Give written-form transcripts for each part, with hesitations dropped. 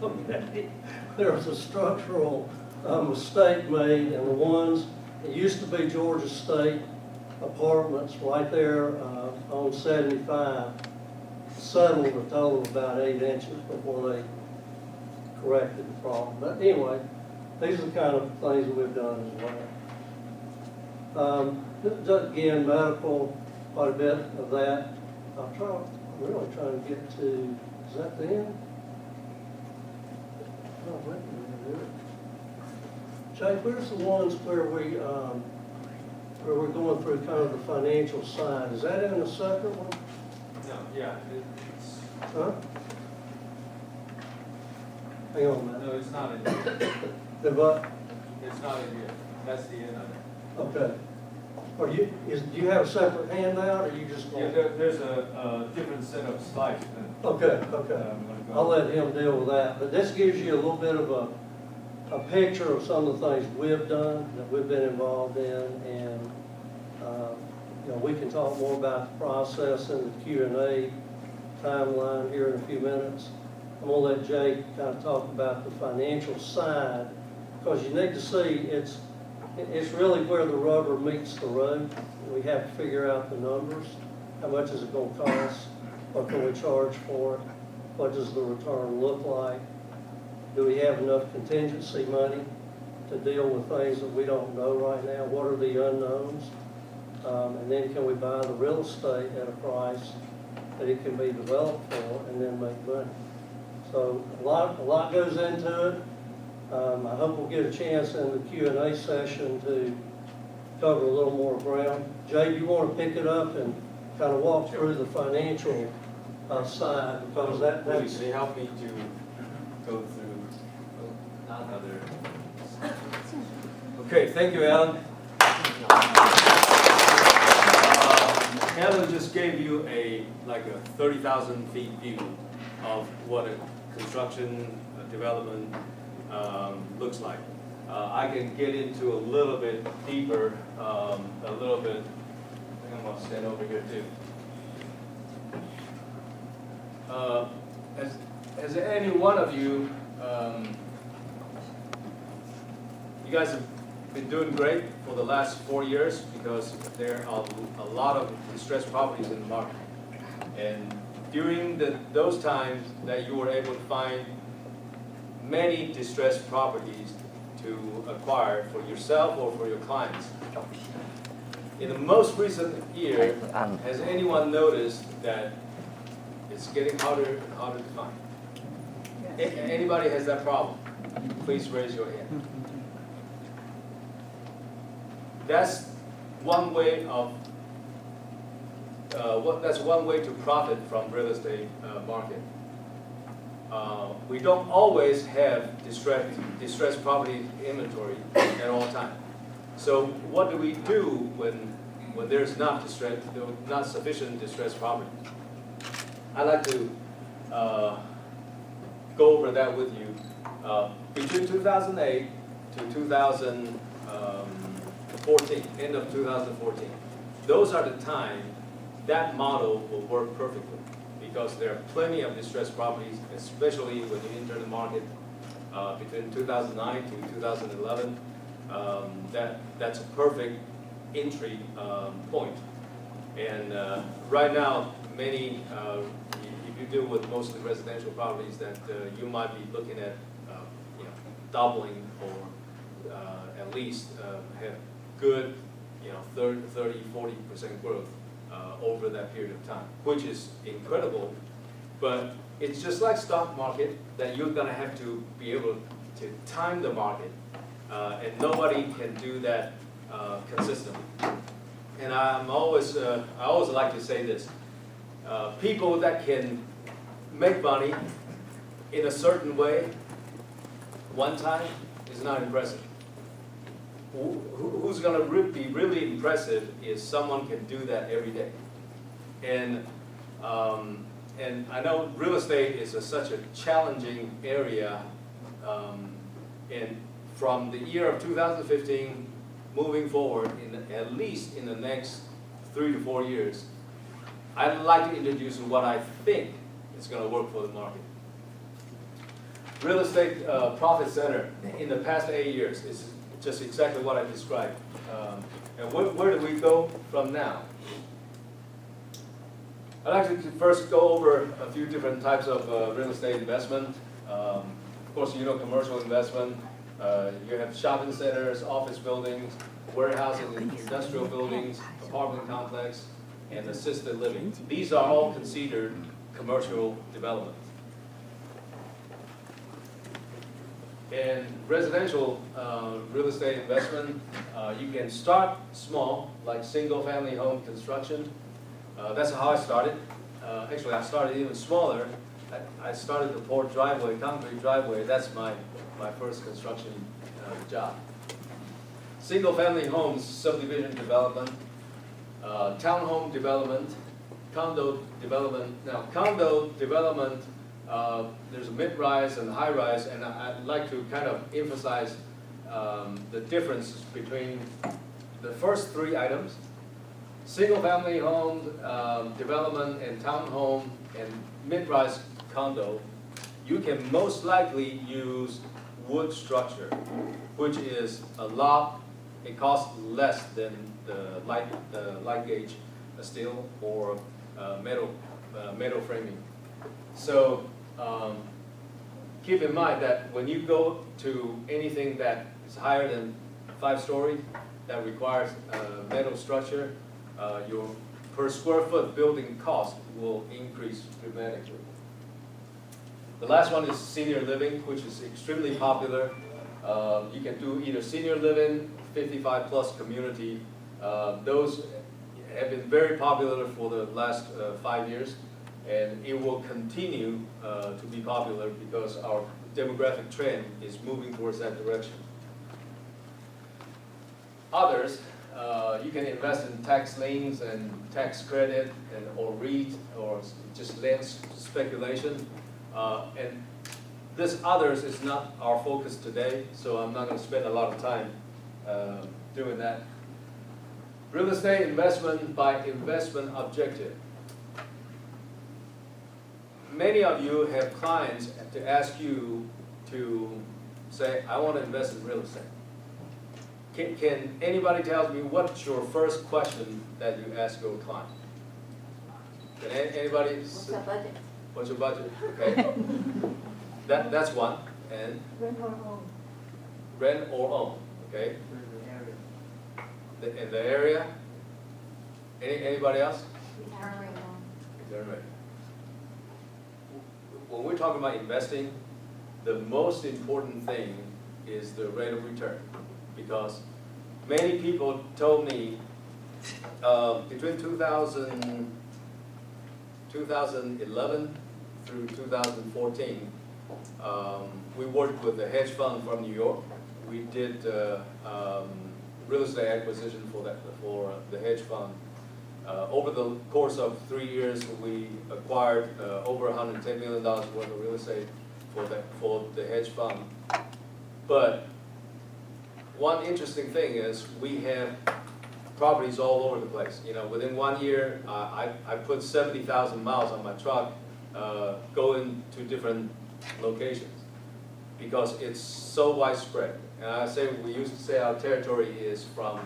Okay. There was a structural mistake made, and the ones, it used to be Georgia State Apartments right there on 75, settled a total of about 8 inches before they corrected the problem. But anyway, these are the kind of things that we've done as well. Again, medical, quite a bit of that. I'm really trying to get to, is that the end? Oh, wait a minute. Jay, where's the ones where we're going through kind of the financial side? Is that in the second one? No, yeah, it's, Huh? Hang on a minute. no, it's not in here. The what? It's not in here. That's the end of it. Okay. Do you have a separate handout, or you just? Yeah, there's a different set of slides. Okay, okay. I'll let him deal with that, but this gives you a little bit of a picture of some of the things we've done, that we've been involved in, and, we can talk more about the process and the Q&A timeline here in a few minutes. I'm gonna let Jay kind of talk about the financial side, because you need to see, it's really where the rubber meets the road. We have to figure out the numbers. How much is it gonna cost? What can we charge for it? What does the return look like? Do we have enough contingency money to deal with things that we don't know right now? What are the unknowns? And then can we buy the real estate at a price that it can be developed for and then make money? So a lot goes into it. I hope we'll get a chance in the Q&A session to cover a little more ground. Jay, do you want to pick it up and kind of walk through the financial side, because that's... Can you help me to go through another? Okay, thank you, Alan. Alan just gave you a 30,000 feet view of what a construction development looks like. I can get into a little bit deeper, I think I'm going to stand over here too. As any one of you, you guys have been doing great for the last 4 years, because there are a lot of distressed properties in the market. And during those times that you were able to find many distressed properties to acquire for yourself or for your clients. In the most recent year, has anyone noticed that it's getting harder and harder to find? Anybody has that problem? Please raise your hand. That's one way of that's one way to profit from real estate market. We don't always have distressed property inventory at all times. So what do we do when there's not sufficient distressed property? I'd like to go over that with you. Between 2008 to 2014, end of 2014, those are the time that model will work perfectly, because there are plenty of distressed properties, especially when you enter the market between 2009 to 2011. That's a perfect entry point. And right now, many, if you deal with most of the residential properties, that you might be looking at doubling, or at least have good 30–40% growth over that period of time, which is incredible. But it's just like stock market, that you're going to have to be able to time the market, and nobody can do that consistently. And I always like to say this: people that can make money in a certain way one time is not impressive. Who's going to be really impressive is someone can do that every day. And I know real estate is such a challenging area, and from the year of 2015 moving forward, at least in the next 3 to 4 years, I'd like to introduce what I think is going to work for the market. real estate profit center in the past 8 years is just exactly what I described. And where do we go from now? I'd like to first go over a few different types of real estate investment. Of course, you know commercial investment. You have shopping centers, office buildings, warehouses, industrial buildings, apartment complex, and assisted living. These are all considered commercial development. In residential real estate investment, you can start small, like single-family home construction. That's how I started. Actually, I started even smaller. I started to pour driveway, concrete driveway. That's my first construction job. Single-family homes, subdivision development, townhome development, condo development. Now, condo development, there's a mid-rise and high-rise, and I'd like to kind of emphasize the differences between the first three items. Single-family home development and townhome and mid-rise condo, you can most likely use wood structure, which is a lot, it costs less than the light gauge steel or metal framing. So keep in mind that when you go to anything that is higher than 5-story, that requires metal structure, your per square foot building cost will increase dramatically. The last one is senior living, which is extremely popular. You can do either senior living, 55 plus community. Those have been very popular for the last 5 years, and it will continue to be popular because our demographic trend is moving towards that direction. Others, you can invest in tax liens and tax credit or REIT or just land speculation. And this others is not our focus today, so I'm not going to spend a lot of time doing that. Real estate investment by investment objective. Many of you have clients to ask you to say, I want to invest in real estate. Can anybody tell me what's your first question that you ask your client? Can anybody? What's our budget? What's your budget? Okay. That's one. And? Rent or own. Rent or own. Okay. In the area? Anybody else? Return rate on. Return rate. When we're talking about investing, the most important thing is the rate of return. Because many people told me between 2011 through 2014, we worked with a hedge fund from New York. We did real estate acquisition for the hedge fund. Over the course of 3 years, we acquired over $110 million worth of real estate for the hedge fund. But one interesting thing is we have properties all over the place. You know, within 1 year, I put 70,000 miles on my truck going to different locations because it's so widespread. And we used to say our territory is from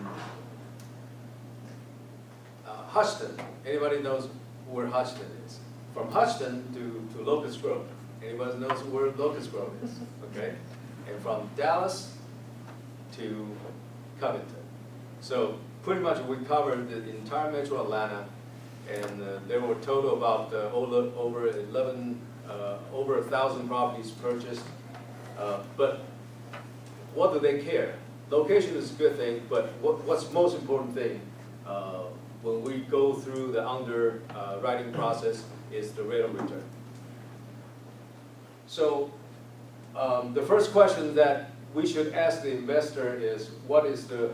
Houston. Anybody knows where Houston is? From Houston to Locust Grove. Anybody knows where Locust Grove is? Okay. And from Dallas to Covington. So pretty much we covered the entire metro Atlanta, and there were total about over 1,000 properties purchased. But what do they care? Location is a good thing, but what's the most important thing when we go through the underwriting process is the rate of return. So the first question that we should ask the investor is, what is the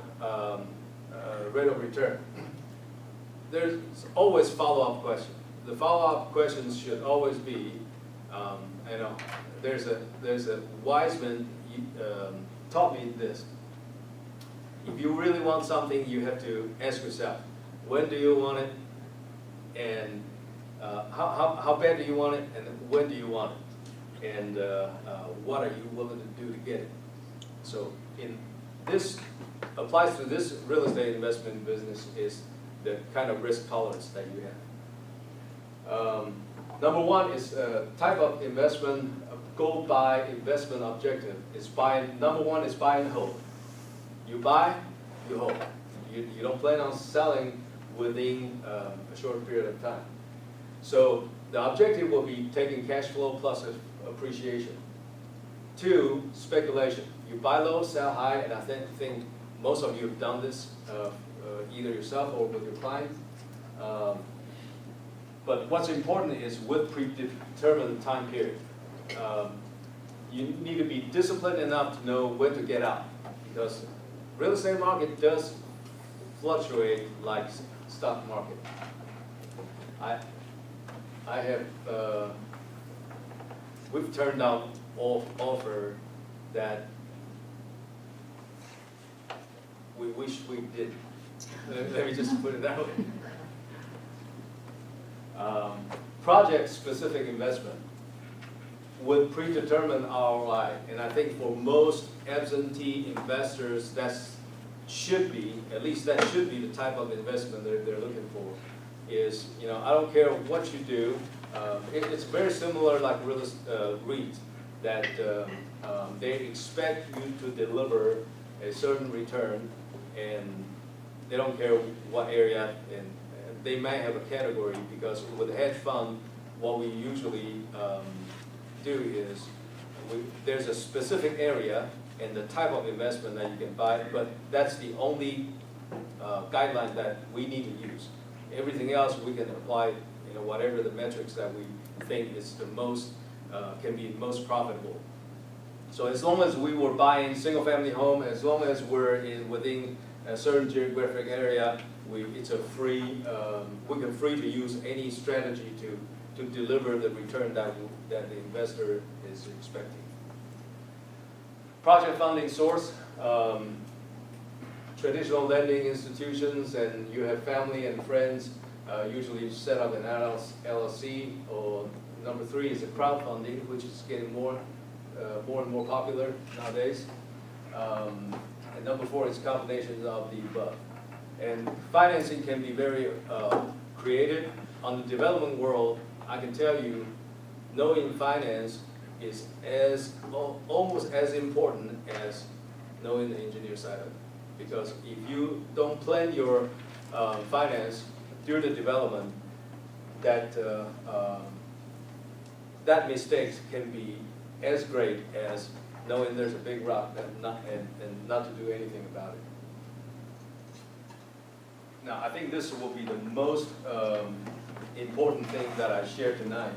rate of return? There's always follow-up questions. The follow-up questions should always be, there's a wise man taught me this. If you really want something, you have to ask yourself, when do you want it, and how bad do you want it, and when do you want it? and what are you willing to do to get it. So in this, applies to this real estate investment business is the kind of risk tolerance that you have. Number one is type of investment, go by investment objective. Is number one is buy and hold. You buy, you hold. You don't plan on selling within a short period of time. So the objective will be taking cash flow plus appreciation. Two, speculation. You buy low, sell high, and I think most of you have done this either yourself or with your client. But what's important is with predetermined time period. You need to be disciplined enough to know when to get out, because real estate market does fluctuate like stock market. I have, we've turned out offer that we wish we did. Let me just put it that way. Project-specific investment with predetermined ROI, and I think for most absentee investors, at least that should be the type of investment they're looking for. Is, I don't care what you do. It's very similar like REITs, that they expect you to deliver a certain return, and they don't care what area, and they may have a category, because with a hedge fund, what we usually do is there's a specific area and the type of investment that you can buy, but that's the only guideline that we need to use. Everything else we can apply, whatever the metrics that we think is the most, can be most profitable. So as long as we were buying single-family home, as long as we're within a certain geographic area, it's a free, we can free to use any strategy to deliver the return that the investor is expecting. Project funding source. Traditional lending institutions, and you have family and friends, usually set up an LLC, or number three is a crowdfunding, which is getting more and more popular nowadays. And number four is combinations of the above. And financing can be very creative. On the development world, I can tell you, knowing finance is almost as important as knowing the engineer side of it. Because if you don't plan your finance through the development, that mistakes can be as great as knowing there's a big rock and not to do anything about it. Now, I think this will be the most important thing that I share tonight,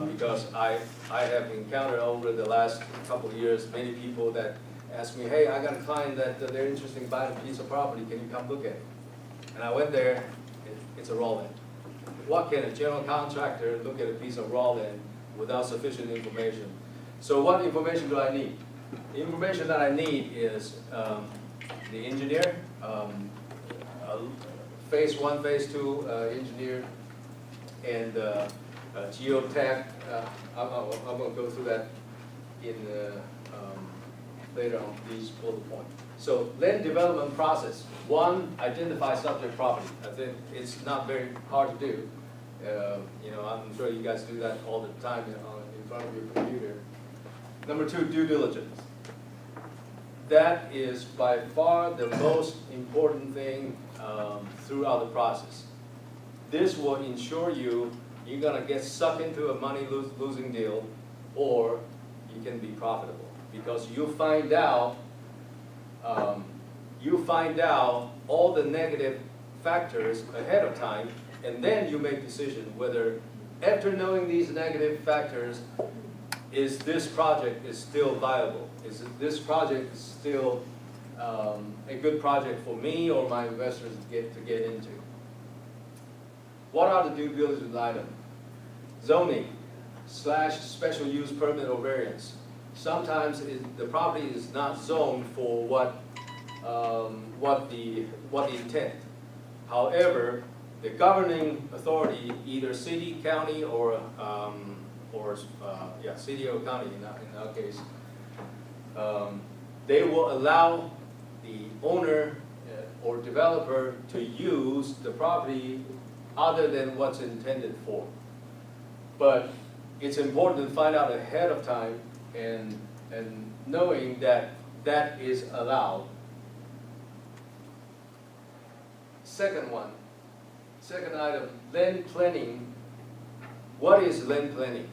because I have encountered over the last couple of years many people that ask me, hey, I got a client that they're interested in buying a piece of property, can you come look at it? And I went there, it's a raw land. What can a general contractor look at a piece of raw land without sufficient information? So what information do I need? The information that I need is the engineer, phase one, phase two engineer, and Geo Testing. I'm going to go through that in later on these bullet points. So land development process. One, identify subject property. I think it's not very hard to do. I'm sure you guys do that all the time in front of your computer. Number two, due diligence. That is by far the most important thing throughout the process. This will ensure you're going to get sucked into a money-losing deal, or you can be profitable. Because you find out all the negative factors ahead of time, and then you make decision whether, after knowing these negative factors, is this project is still viable? Is this project still a good project for me or my investors to get into? What are the due diligence items? Zoning / special use permit or variance. Sometimes the property is not zoned for what the intent. However, the governing authority, either city, county, or or city or county in our case, they will allow the owner or developer to use the property other than what's intended for. But it's important to find out ahead of time and knowing that that is allowed. Second item, land planning. What is land planning?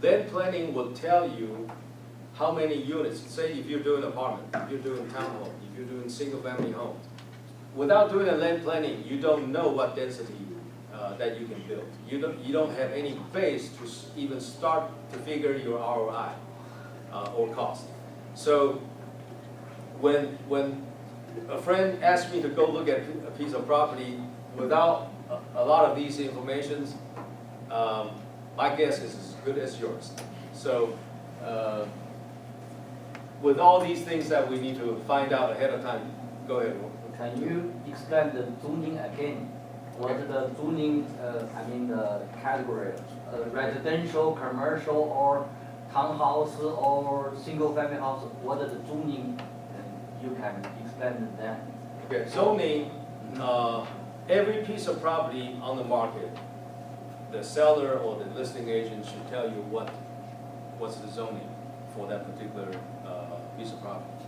Land planning will tell you how many units. Say if you're doing apartment, if you're doing townhome, if you're doing single-family home. Without doing a land planning, you don't know what density that you can build. You don't have any base to even start to figure your ROI or cost. So when a friend asked me to go look at a piece of property without a lot of these informations, my guess is as good as yours. So with all these things that we need to find out ahead of time, go ahead. Can you explain the zoning again? What the zoning, the category, residential, commercial, or townhouse, or single-family house? What are the zoning? You can explain that. Okay, zoning, every piece of property on the market, the seller or the listing agent should tell you what's the zoning for that particular piece of property.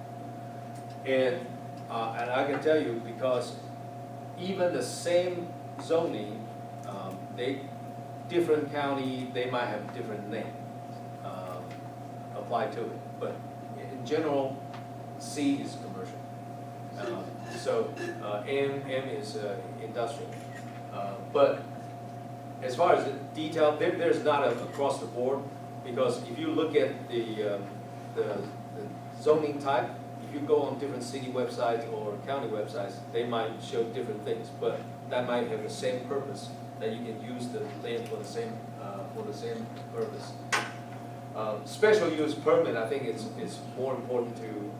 And I can tell you because even the same zoning, different county, they might have different name applied to it. But in general, C is commercial. So M is industrial. But as far as the detail, there's not across the board, because if you look at the zoning type, if you go on different city websites or county websites, they might show different things, but that might have the same purpose, that you can use the land for the same purpose. Special use permit, I think it's more important to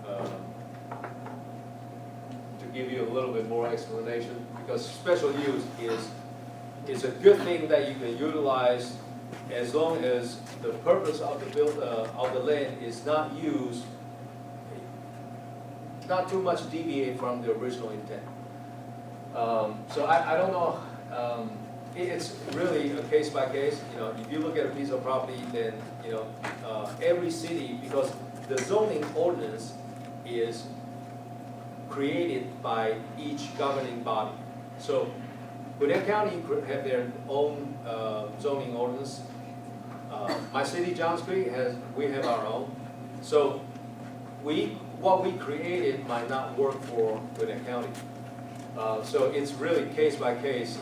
give you a little bit more explanation, because special use is a good thing that you can utilize as long as the purpose of the land is not used, not too much deviate from the original intent. So I don't know. It's really a case by case. If you look at a piece of property, then every city, because the zoning ordinance is created by each governing body. So Gwinnett County have their own zoning ordinance. My city, Johns Creek, we have our own. So what we created might not work for Gwinnett County. So it's really case by case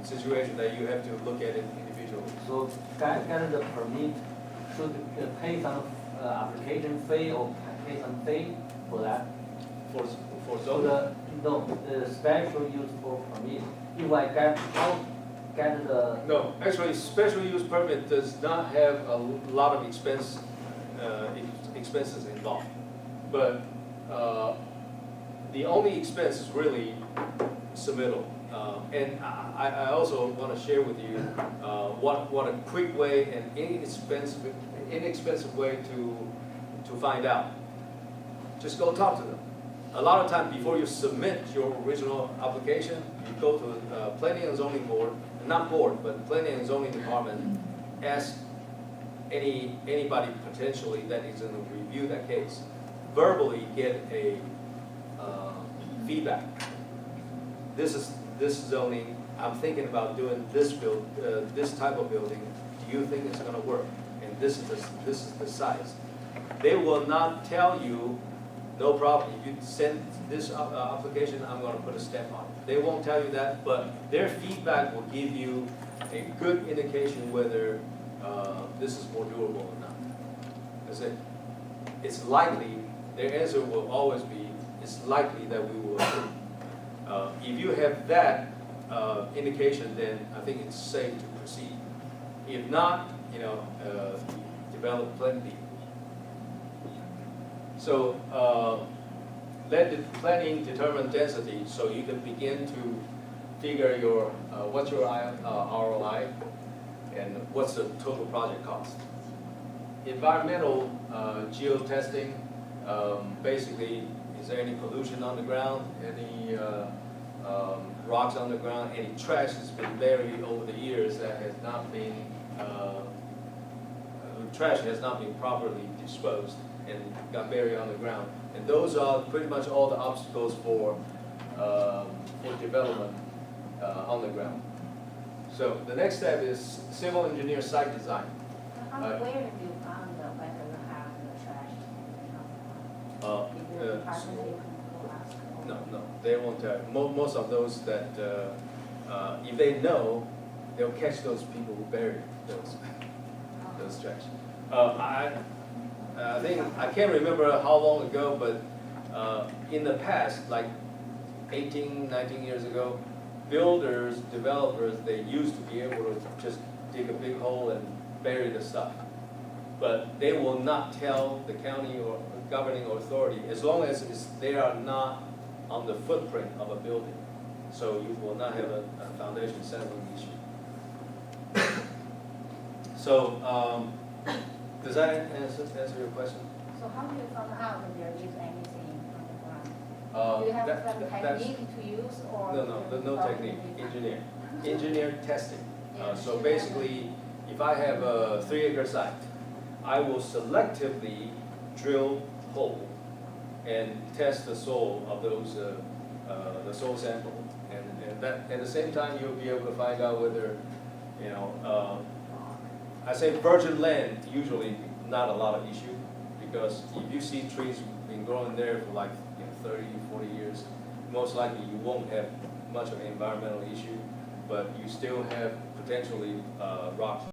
situation that you have to look at it individually. So get the permit, should pay some application fee or pay some fee for that? For So the special use for permit, if I get the. No, actually, special use permit does not have a lot of expenses involved. But the only expense is really submittal. And I also want to share with you what a quick way and inexpensive way to find out. Just go talk to them. A lot of times before you submit your original application, you go to Planning and Zoning Board, not board, but Planning and Zoning Department, ask anybody potentially that is going to review that case, verbally get a feedback. This zoning, I'm thinking about doing this type of building. Do you think it's going to work? And this is the size. They will not tell you, no problem, if you send this application, I'm going to put a stamp on it. They won't tell you that, but their feedback will give you a good indication whether this is more doable or not. That's it. It's likely, their answer will always be, it's likely that we will approve. If you have that indication, then I think it's safe to proceed. If not, develop Plan B. So let the planning determine density, so you can begin to figure what's your ROI, and what's the total project cost. Environmental geo testing, basically, is there any pollution on the ground, any rocks on the ground, any trash that's been buried over the years that has not been, trash has not been properly disposed and got buried on the ground. And those are pretty much all the obstacles for development on the ground. So the next step is civil engineer site design. Where have you found whether you have the trash? If the department, you can go ask. No, they won't tell. Most of those that, if they know, they'll catch those people who buried those trash. I think, I can't remember how long ago, but in the past, like 18, 19 years ago, builders, developers, they used to be able to just dig a big hole and bury the stuff. But they will not tell the county or governing authority as long as they are not on the footprint of a building. So you will not have a foundation settling issue. So, does that answer your question? So how do you find out if there is anything on the ground? Do you have some technique to use or? No technique, engineer testing. Yeah, So you basically, if I have a 3-acre site, I will selectively drill hole and test the soil of those, the soil sample. And that, at the same time, you'll be able to find out whether, you know, I say virgin land, usually not a lot of issue, because if you see trees been growing there for like 30, 40 years, most likely you won't have much of an environmental issue, but you still have potentially rocks